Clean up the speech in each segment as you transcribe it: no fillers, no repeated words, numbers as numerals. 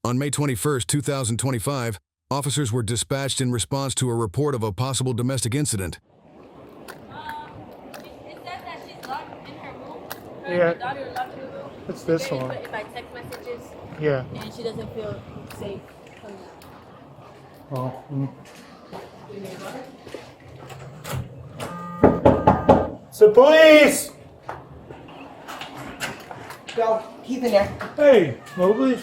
On May 21, 2025, officers were dispatched in response to a report of a possible domestic incident. It says that she's locked in her room. Yeah. Her daughter is locked in her room. It's this Very one. put it by text messages, Yeah. and she doesn't feel safe coming out. Oh. It's the police! Go. He's in there. Hey, Mobley.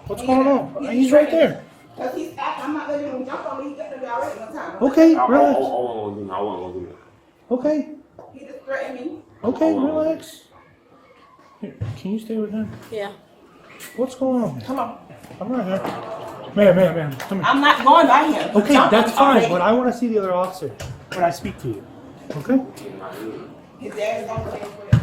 What's going on? He's right there. Because he's acting. I'm not letting him jump on me. He got to be already on time. Okay, I relax. won't do that. Okay, He just threatened me. okay, relax. Here, can you stay with him? Yeah. What's going on? Come on. I'm right here. Ma'am, come here. I'm not going by him. Okay, Jump that's on me fine, already. but I want to see the other officer when I speak to you. Okay? His dad is on the way for it.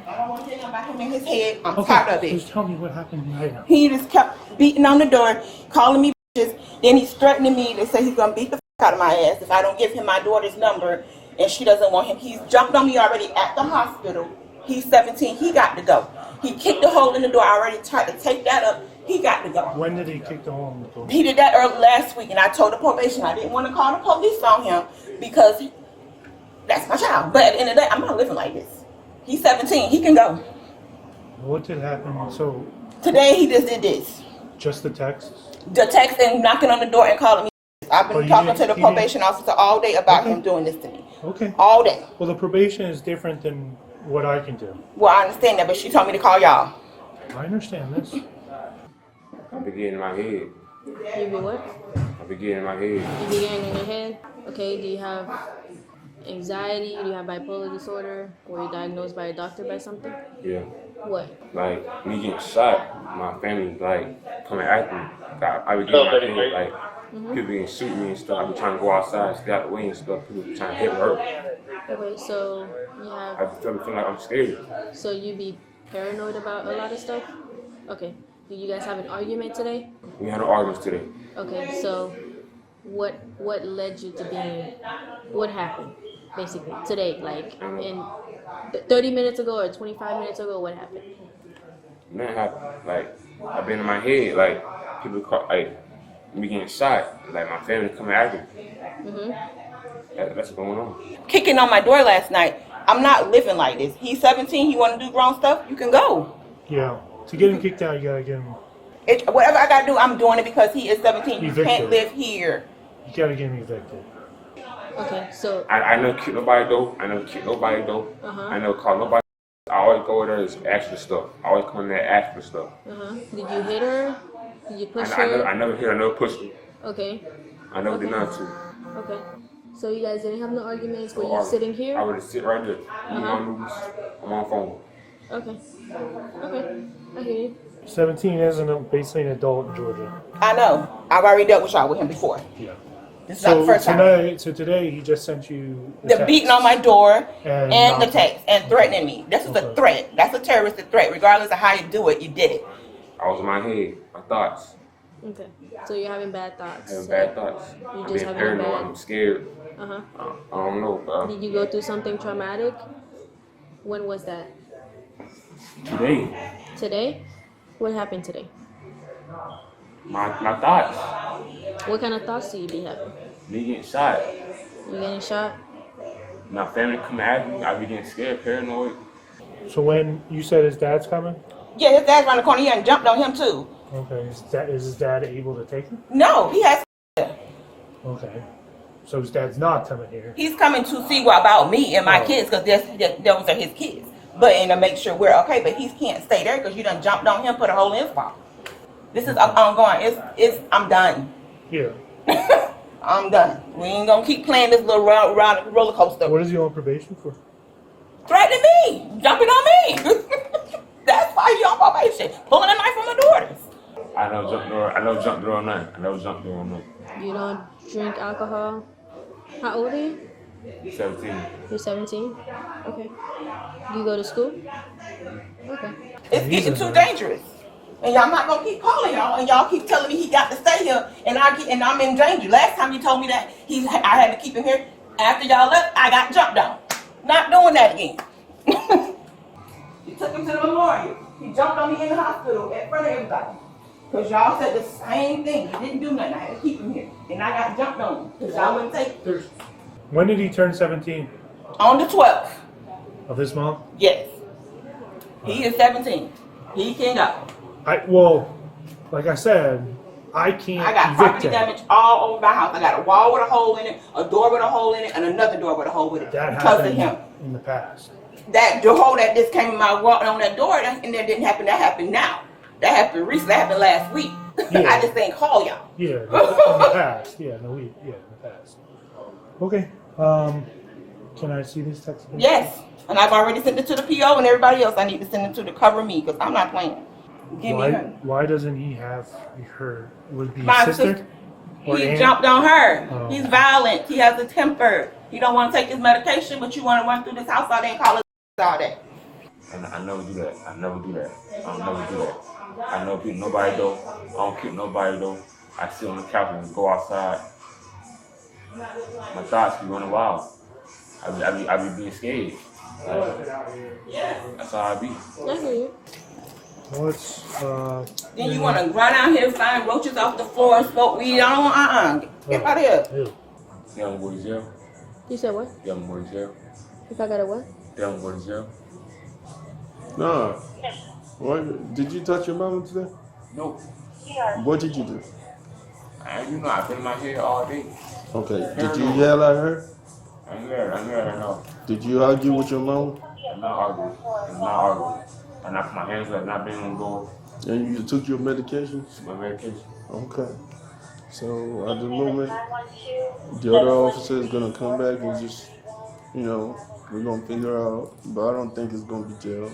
I don't want to hear about him in his head. I'm tired of Okay, it. just tell me what happened right now. He just kept beating on the door, calling me bitches. Then he's threatening me to say he's going to beat the out of my ass if I don't give him my daughter's number, and she doesn't want him. He's jumped on me already at the hospital. He's 17. He got to go. He kicked the hole in the door. I already tried to take that up. He got to go. When did he kick the hole in the door? He did that early last week, and I told the probation I didn't want to call the police on him because that's my child. But at the end of the day, I'm not living like this. He's 17. He can go. What did happen? So, Today, he just did this. just the text? The text and knocking on the door and calling me. I've Oh, been you talking didn't- to the you didn't- probation officer all day about Okay. him doing this to me. Okay. All day. Well, the probation is different than what I can do. Well, I understand that, but she told me to call y'all. I understand this. I be getting in my head. You be what? I be getting in my head. You be getting in your head? Okay, do you have anxiety? Do you have bipolar disorder? Were you diagnosed by a doctor by something? Yeah. What? Like, me getting shot, my family, like, coming after me. I be getting in my head, like, people being shooting me and stuff. I be trying to go outside, stay out the way and stuff. People trying to hit me hurt. Okay, so you I have, be feeling like I'm scared. so you be paranoid about a lot of stuff? Okay. Did you guys have an argument today? We had no arguments today. Okay, so what led you to being, what happened basically today? Like in 30 minutes ago or 25 minutes ago, what happened? Nothing happened. Like, I've been in my head, like, people call, like, me getting shot, like, my family coming after me. That's what's going on. Kicking on my door last night. I'm not living like this. He's 17. He want to do grown stuff. You can go. Yeah. To get him kicked out, you gotta get him. Whatever I got to do, I'm doing it because he is 17. You Evicted. can't live here. You gotta get him evicted. Okay, so I never kick nobody though. I never kick nobody though. I never call nobody. I always go there and ask for stuff. I always come in there and ask for stuff. did you hit her? Did you push I her? never hit her, I never pushed her. Okay, I never did nothing to. okay. So you guys didn't have no arguments? Were Or you sitting I here? would sit right there. I'm on movies. I'm on phone. Okay, okay. I hear you. 17 isn't basically an adult in Georgia. I know. I've already dealt with y'all with him before. Yeah. This is not the first time. Today he just sent you The beating on my door And and the knocking. text and threatening me. This is a Okay. threat. That's a terroristic threat. Regardless of how you do it, you did it. I was in my head, my thoughts. Okay, so you're having bad thoughts. Having bad thoughts. You I'm just being having paranoid. bad- I'm scared. Uh-huh. I don't know. Did you go through something traumatic? When was that? Today, Today? What happened today? my thoughts. What kind of thoughts do you be having? Me getting shot. You getting shot? My family coming after me. I be getting scared, paranoid. So when you said his dad's coming, Yeah, his dad's around the corner. He and jumped on him too. okay, is his dad able to take him? No, he has. Okay, so his dad's not coming here. He's coming to see what about me and my Oh. kids because those are his kids. But and to make sure we're okay. But he can't stay there because you done jumped on him, put a hole in his spot. This is ongoing. I'm done. Yeah. I'm done. We ain't gonna keep playing this little round roller coaster. What is he on probation for? Threatening me, jumping on me. That's why you on probation. Pulling a knife on my daughters. I never jumped the door on nothing. I never jumped the door on nothing. You don't drink alcohol? How old are you? 17. You're 17? Okay. Do you go to school? Okay. It's getting too dangerous. And y'all not gonna keep calling y'all, and y'all keep telling me he got to stay here, and I'm in danger. Last time you told me that I had to keep him here. After y'all left, I got jumped on. Not doing that again. You took him to the memorial. He jumped on me in the hospital in front of everybody. Because y'all said the same thing. He didn't do nothing. I had to keep him here. And I got jumped on because y'all wouldn't take it. When did he turn 17? On the 12th. Of this month? Yes. He is 17. He can go. Well, like I said, I can't I got evict property him. damage all over my house. I got a wall with a hole in it, a door with a hole in it, and another door with a hole with it. That because of happened him. in the past. That the hole that just came in my wall on that door, and that didn't happen. That happened now. That happened recently. That happened last week. Yeah. I just didn't call y'all. Yeah, in the past. Yeah, in the past. Okay. Can I see this text again? Yes, and I've already sent it to the PO and everybody else. I need to send it to cover me because I'm not playing. Give me her. Why doesn't he have her? Would it be My sister? sister. Or He aunt? jumped on her. Oh. He's violent. He has a temper. You don't want to take his medication, but you want to run through this house all day and call us all day. And I never do that. I never do that. I'll never do that. I know people, nobody though. I don't keep nobody though. I sit on the couch and go outside. My thoughts be running wild. I be being scared. That's how I be. I hear you. What's Then you want to run out here, find roaches off the floor, and smoke weed. I don't. Get out of here. Ew. You haven't go to jail? You said what? You haven't go to jail? If I got a what? You haven't go to jail? No. What? Did you touch your mama today? Nope. What did you do? I've been in my head all day. Okay. Did you yell at her? I'm there, I know. Did you argue with your mama? I'm not arguing. I knocked my hands up, not being on the door. And you took your medication? My medication. Okay. So at the moment, the other officer is gonna come back and just, we're gonna figure out. But I don't think it's gonna be jail.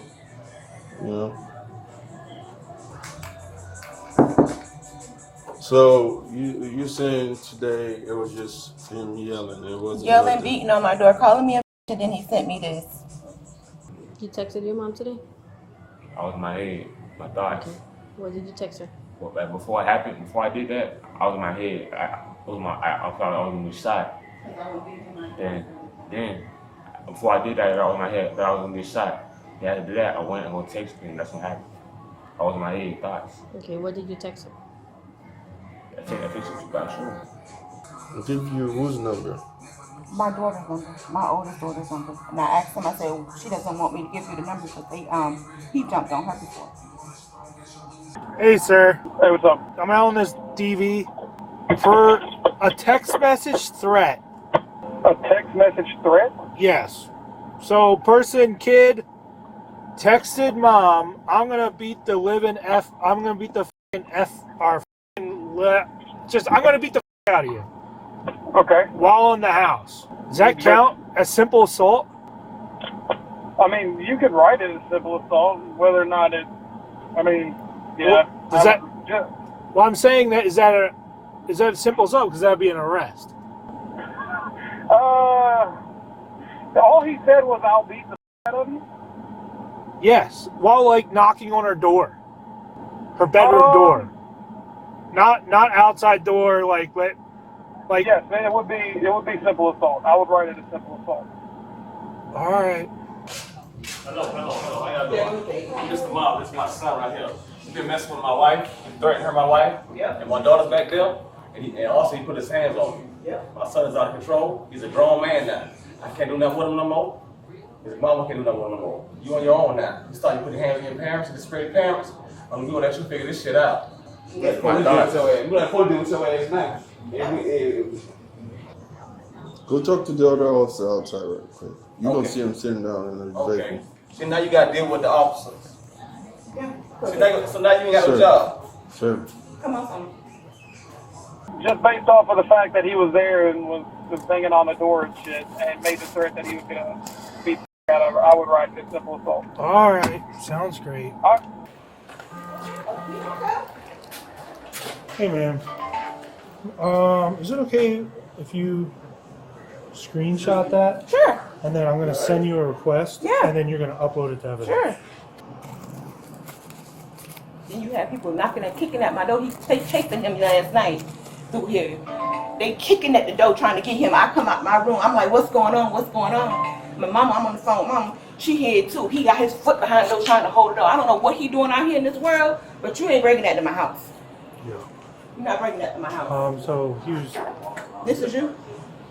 So you're saying today it was just him yelling? It wasn't Yelling, nothing. beating on my door, calling me a bitch, and then he sent me this. You texted your mom today? I was in my head, my thoughts. Okay. What did you text her? Well, like before I did that, I was in my head. I thought I was gonna be shot. Then, before I did that, I was in my head that I was gonna get shot. Then after that, I went and go text her, and that's what happened. I was in my head, thoughts. Okay, what did you text her? I think she was about sure. I'll give you whose number? My daughter's number, my oldest daughter's number. And I asked him, I said, she doesn't want me to give you the number because he jumped on her before. Hey, sir. Hey, what's up? I'm out on this DV for a text message threat. A text message threat? Yes. So, kid texted mom, I'm gonna beat the living F. I'm gonna beat the fucking F. I'm gonna beat the out of you. Okay. While in the house. Does that count as simple assault? I mean, you could write it as simple assault, whether or not it. I mean, yeah. Well, I'm saying that is that a simple assault? Because that'd be an arrest. All he said was, "I'll beat the out of you." Yes, while knocking on her door, her bedroom door, not outside door, Yes, man, it would be simple assault. I would write it as simple assault. All right. Hello. How y'all doing? This is Mom. This is my son right here. He's been messing with my wife. He threatened her, my wife. Yeah. And my daughter's back there. And also he put his hands on me. Yeah. My son is out of control. He's a grown man now. I can't do nothing with him no more. His mama can't do nothing with him no more. You on your own now. You start putting hands on your parents and discredit parents. I'm gonna let you figure this shit out. That's my thoughts. You let police do with your ass now. Go talk to the other officer outside right quick. You're gonna see him sitting down in the vehicle. See, now you gotta deal with the officers. Yeah. So now you ain't got no job. Sure. Come on, son. Just based off of the fact that he was there and was banging on the door and shit, and made the threat that he was gonna beat the out of her, I would write it as simple assault. All right. Sounds great. Hey, man. Is it okay if you screenshot that? Sure. And then I'm going to send you a request. Yeah. And then you're going to upload it to evidence. Sure. Then you have people knocking and kicking at my door. They chasing him last night through here. They kicking at the door trying to get him. I come out my room. I'm like, what's going on? What's going on? My mama, I'm on the phone. Mom, She hid too. He got his foot behind the door trying to hold it up. I don't know what he doing out here in this world, but you ain't bringing that to my house. Yeah. You're not bringing that to my house. So he was. This is you?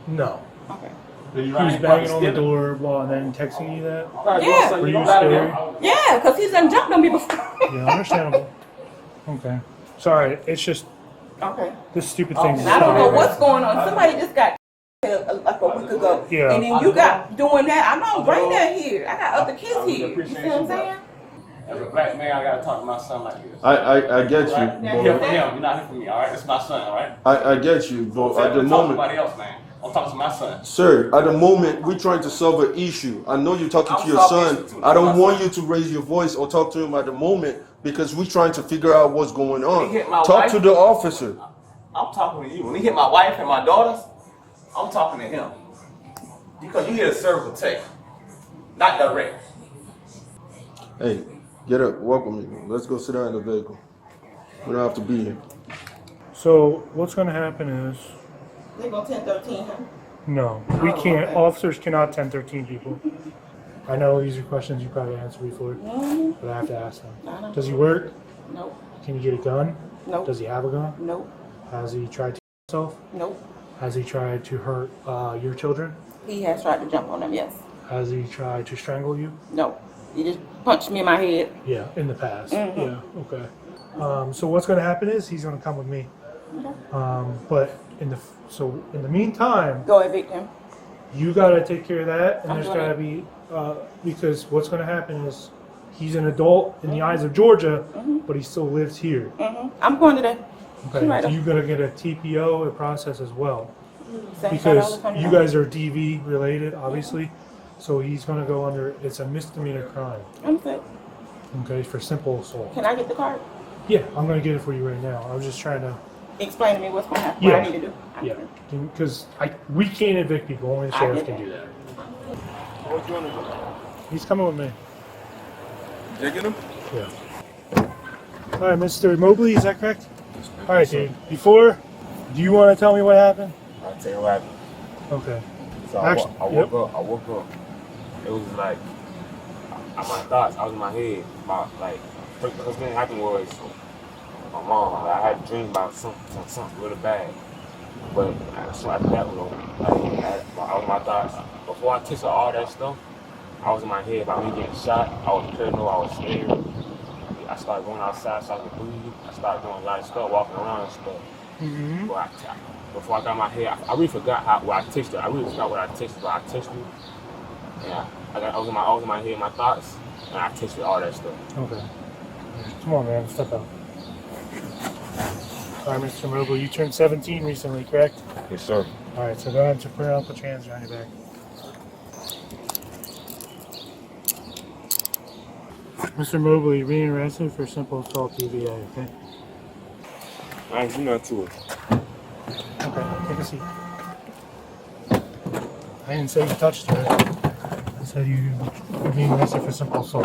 No. Okay. He was banging on the door while and then texting you that? Yeah. Were you scared? Yeah, because he's done jumped on me before. Yeah, understandable. Okay. Sorry, it's just Okay. this stupid thing. And I don't know what's going on. Somebody just got like a week ago. Yeah. And then you got doing that. I don't bring that here. I got other kids here. You see what I'm saying? As a black man, I gotta talk to my son like this. I get you. Right? But You're not here for me, all right? It's my son, all right? I get you, but at the Talk to moment, somebody else, man. I'm talking to my son. sir, at the moment, we're trying to solve an issue. I know you're talking to your son. I don't want you to raise your voice or talk to him at the moment because we're trying to figure out what's going on. He hit my Talk wife. to the officer. I'm talking to you. When he hit my wife and my daughters, I'm talking to him. Because you hit a cervical text, not direct. Hey, get up, walk with me. Let's go sit down in the vehicle. We don't have to be here. So what's going to happen is, They go 10-13, huh? no, we Oh, can't. okay. Officers cannot 10-13 people. I know these are questions you probably answered before, Mm-hmm. but I have to ask I them. know. Does he work? Nope. Can he get a gun? Nope. Does he have a gun? Nope. Has he tried to kill himself? Nope. Has he tried to hurt your children? He has tried to jump on them, yes. Has he tried to strangle you? No. He just punched me in my head. Yeah, in the past. Mhm. Yeah, okay. So what's going to happen is he's going to come with me. But in the meantime, Go evict him. you got to take care of that, and I'm there's doing got to it. be because what's going to happen is he's an adult in the eyes of Georgia, but he still lives here. I'm going to that. Okay, Right. so you're going to get a TPO a process as well $75 because from you him. guys are DV related, obviously. So he's going to go under. It's a misdemeanor crime. I'm set. Okay, for simple assault. Can I get the card? Yeah, I'm going to get it for you right now. I was just trying to. Explain to me what's going to happen. What I Yeah. need to do. Yeah, because we can't evict people. Only the I sheriff get can that. do that. What you want to do? He's coming with me. Taking him? Yeah. All right, Mr. Mobley, is that correct? All right, dude. Before, do you want to tell me what happened? I'll tell you what happened. Okay. So Actually, I woke up. It was like, my thoughts, I was in my head about like, the first thing that happened was my mom. Like, I had a dream about something really bad. But so after that, I was my thoughts. Before I tasted all that stuff, I was in my head about me getting shot. I was paranoid. I was scared. I started going outside so I could breathe. I started doing a lot of stuff, walking around and stuff. Mm-hmm. But before I got my head, I really forgot what I tasted. I really forgot what I tasted, but I tasted it. Yeah, I was in my head, my thoughts, and I tasted all that stuff. Okay. Come on, man. Step out. All right, Mr. Mobley, you turned 17 recently, correct? Yes, sir. All right, so go ahead and put your hands behind your back. Mr. Mobley, you're being arrested for simple assault DVA, okay? I ain't do nothing to it. Okay, take a seat. I didn't say you touched her. I said you're being arrested for simple assault.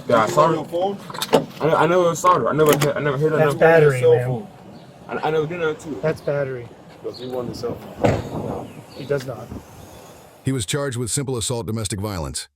Yeah, I saw her. I never saw her. I never heard her. That's battery, man. I never did nothing to it. That's battery. Does he want his cell phone? He does not. He was charged with simple assault domestic violence.